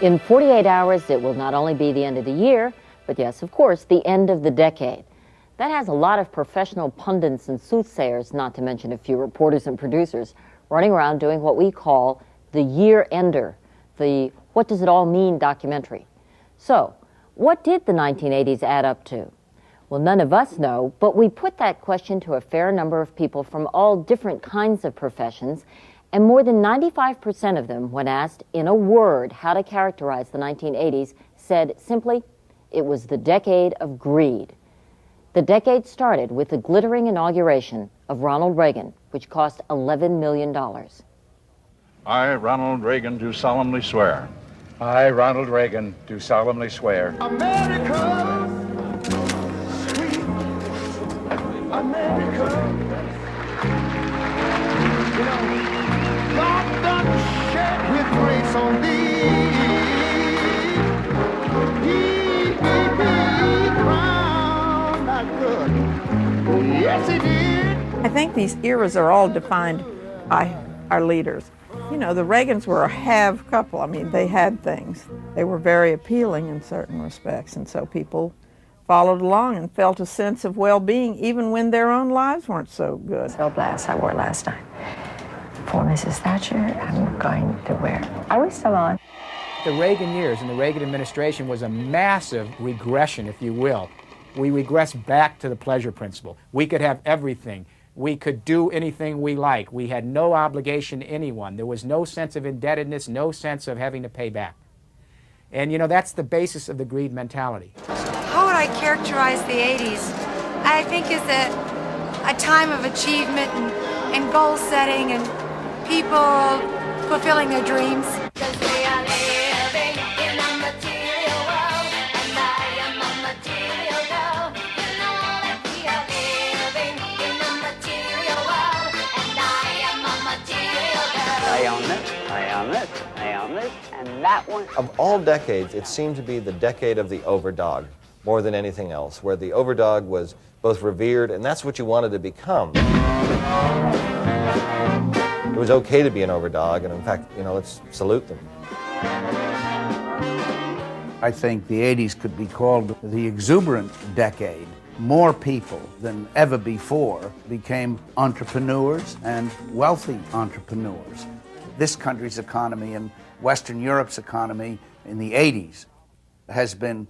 In 48 hours, it will not only be the end of the year, but yes, of course, the end of the decade. That has a lot of professional pundits and soothsayers, not to mention a few reporters and producers, running around doing what we call the year-ender, the what does it all mean documentary. So, what did the 1980s add up to? Well, none of us know, but we put that question to a fair number of people from all different kinds of professions, and more than 95% of them, when asked in a word how to characterize the 1980s, said simply, it was the decade of greed. The decade started with the glittering inauguration of Ronald Reagan, which cost $11 million. I, Ronald Reagan, do solemnly swear. I, Ronald Reagan, do solemnly swear. America, sweet America. You know, God done shed His grace on thee. He crowned not good. Yes, He did. I think these eras are all defined by our leaders. You know, the Reagans were a have couple. I mean, they had things. They were very appealing in certain respects, and so people followed along and felt a sense of well-being even when their own lives weren't so good. So blessed I wore last time. For Mrs. Thatcher, I'm going to wear. Are we still on? The Reagan years and the Reagan administration was a massive regression, if you will. We regressed back to the pleasure principle. We could have everything. We could do anything we like. We had no obligation to anyone. There was no sense of indebtedness, no sense of having to pay back. And, you know, that's the basis of the greed mentality. How would I characterize the 80s? I think is a time of achievement and goal setting and people fulfilling their dreams. And that one. Of all decades, it seemed to be the decade of the overdog more than anything else, where the overdog was both revered, and that's what you wanted to become. It was okay to be an overdog, and in fact, you know, let's salute them. I think the 80s could be called the exuberant decade. More people than ever before became entrepreneurs and wealthy entrepreneurs. This country's economy and Western Europe's economy in the 80s has been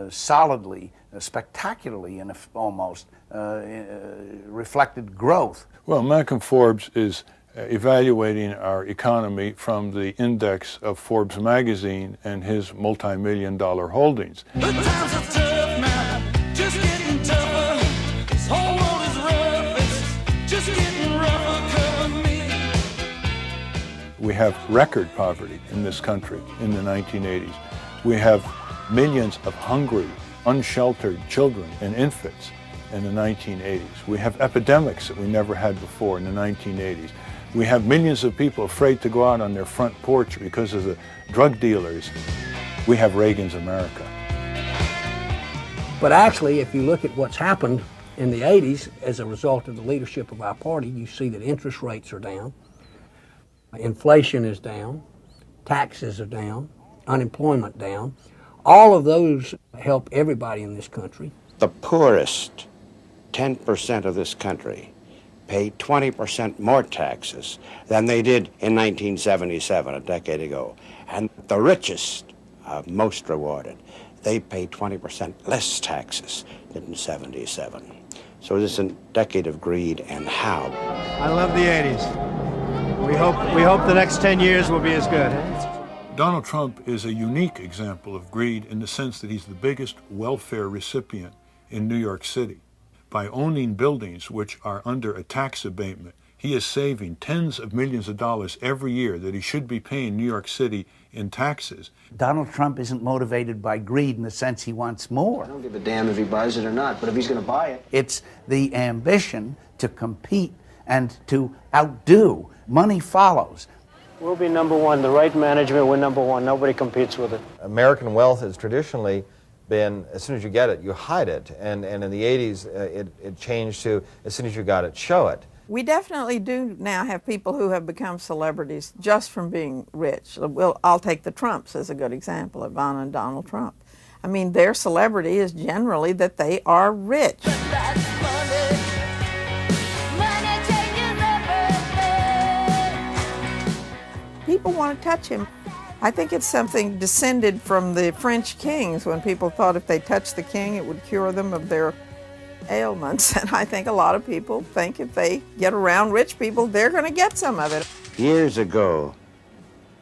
solidly, spectacularly, and almost reflected growth. Well, Malcolm Forbes is evaluating our economy from the index of Forbes magazine and his multi-million-dollar holdings. The times are tough now, just getting tougher. This whole world is rough, it's just getting rougher, cover me. We have record poverty in this country in the 1980s. We have millions of hungry, unsheltered children and infants in the 1980s. We have epidemics that we never had before in the 1980s. We have millions of people afraid to go out on their front porch because of the drug dealers. We have Reagan's America. But actually, if you look at what's happened in the 80s as a result of the leadership of our party, you see that interest rates are down, inflation is down, taxes are down, unemployment down. All of those help everybody in this country. The poorest 10% of this country pay 20% more taxes than they did in 1977, a decade ago. And the richest, most rewarded, they pay 20% less taxes than in 77. So this is a decade of greed, and how. I love the 80s. We hope the next 10 years will be as good. Donald Trump is a unique example of greed in the sense that he's the biggest welfare recipient in New York City. By owning buildings which are under a tax abatement, he is saving tens of millions of dollars every year that he should be paying New York City in taxes. Donald Trump isn't motivated by greed in the sense he wants more. I don't give a damn if he buys it or not, but if he's going to buy it. It's the ambition to compete and to outdo. Money follows. We'll be number one. The right management, we're number one. Nobody competes with it. American wealth has traditionally been, as soon as you get it, you hide it. And in the 80s, it changed to, as soon as you got it, show it. We definitely do now have people who have become celebrities just from being rich. I'll take the Trumps as a good example, Ivana and Donald Trump. I mean, their celebrity is generally that they are rich. People want to touch him. I think it's something descended from the French kings when people thought if they touched the king it would cure them of their ailments. And I think a lot of people think if they get around rich people, they're going to get some of it. Years ago,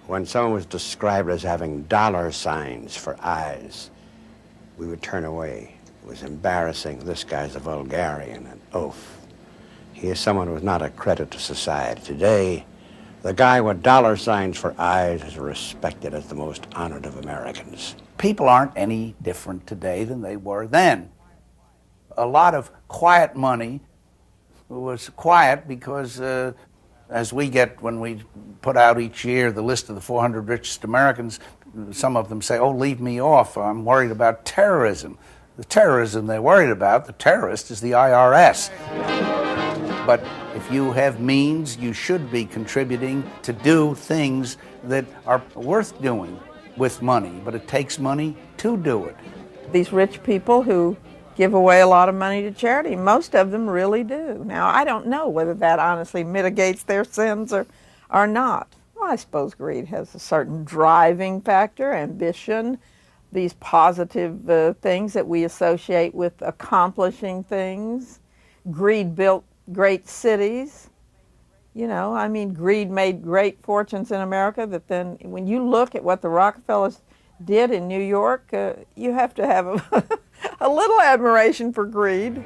when someone was described as having dollar signs for eyes, we would turn away. It was embarrassing. This guy's a vulgarian, an oaf. He is someone who is not a credit to society. Today, the guy with dollar signs for eyes is respected as the most honored of Americans. People aren't any different today than they were then. A lot of quiet money was quiet because as we get, when we put out each year the list of the 400 richest Americans, some of them say, oh, leave me off, I'm worried about terrorism. The terrorism they're worried about, the terrorist, is the IRS. But if you have means, you should be contributing to do things that are worth doing with money, but it takes money to do it. These rich people who give away a lot of money to charity, most of them really do. Now, I don't know whether that honestly mitigates their sins or not. Well, I suppose greed has a certain driving factor, ambition, these positive things that we associate with accomplishing things. Greed built great cities. You know, I mean, greed made great fortunes in America that then, when you look at what the Rockefellers did in New York, you have to have a little admiration for greed.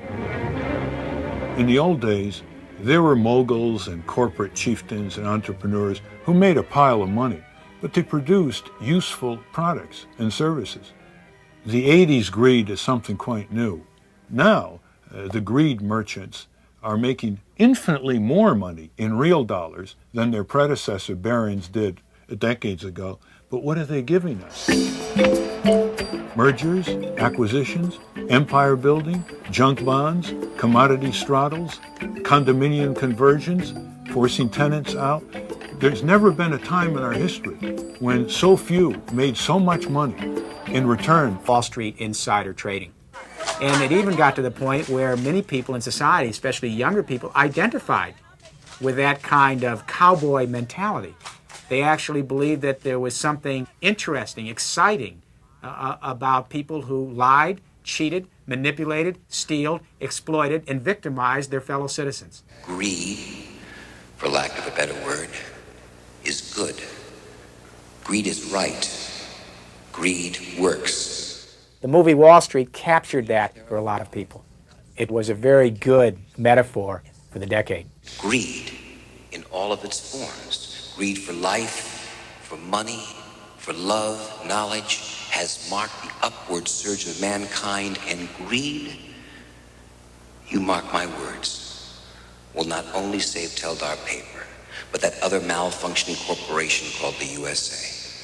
In the old days, there were moguls and corporate chieftains and entrepreneurs who made a pile of money, but they produced useful products and services. The 80s greed is something quite new. Now, the greed merchants are making infinitely more money in real dollars than their predecessor barons did decades ago. But what are they giving us? Mergers, acquisitions, empire building, junk bonds, commodity straddles, condominium conversions, forcing tenants out. There's never been a time in our history when so few made so much money in return. Wall Street insider trading. And it even got to the point where many people in society, especially younger people, identified with that kind of cowboy mentality. They actually believed that there was something interesting, exciting about people who lied, cheated, manipulated, stealed, exploited, and victimized their fellow citizens. Greed, for lack of a better word, is good. Greed is right. Greed works. The movie Wall Street captured that for a lot of people. It was a very good metaphor for the decade. Greed in all of its forms. Greed for life, for money, for love, knowledge, has marked the upward surge of mankind, and greed, you mark my words, will not only save Teldar Paper, but that other malfunctioning corporation called the USA.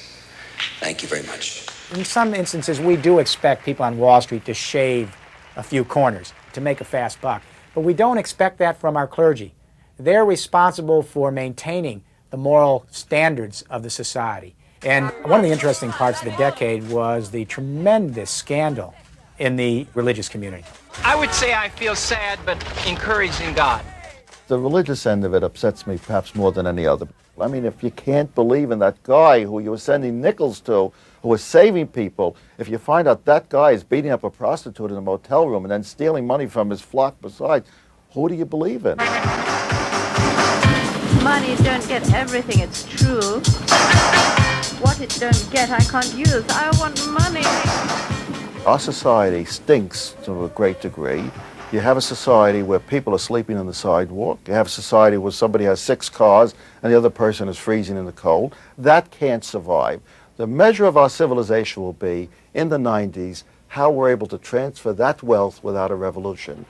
Thank you very much. In some instances, we do expect people on Wall Street to shave a few corners to make a fast buck, but we don't expect that from our clergy. They're responsible for maintaining the moral standards of the society. And one of the interesting parts of the decade was the tremendous scandal in the religious community. I would say I feel sad but encouraged in God. The religious end of it upsets me perhaps more than any other. I mean, if you can't believe in that guy who you were sending nickels to, who was saving people, if you find out that guy is beating up a prostitute in a motel room and then stealing money from his flock besides, who do you believe in? Money don't get everything, it's true. What it don't get, I can't use. I want money. Our society stinks to a great degree. You have a society where people are sleeping on the sidewalk. You have a society where somebody has 6 cars and the other person is freezing in the cold. That can't survive. The measure of our civilization will be, in the 90s, how we're able to transfer that wealth without a revolution.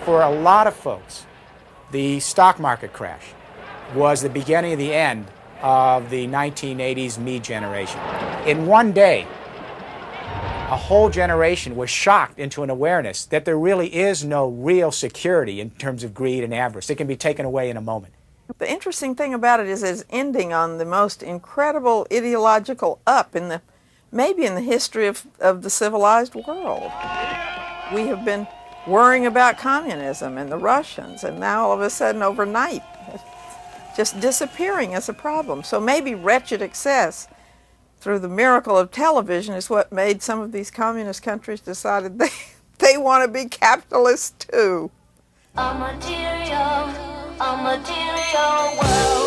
For a lot of folks, the stock market crash was the beginning of the end of the 1980s me generation. In one day, A whole generation was shocked into an awareness that there really is no real security in terms of greed and avarice. It can be taken away in a moment. The interesting thing about it is it's ending on the most incredible ideological up maybe in the history of the civilized world. We have been worrying about communism and the Russians, and now all of a sudden overnight, it's just disappearing as a problem. So maybe wretched excess through the miracle of television is what made some of these communist countries decided they want to be capitalist too. A material world.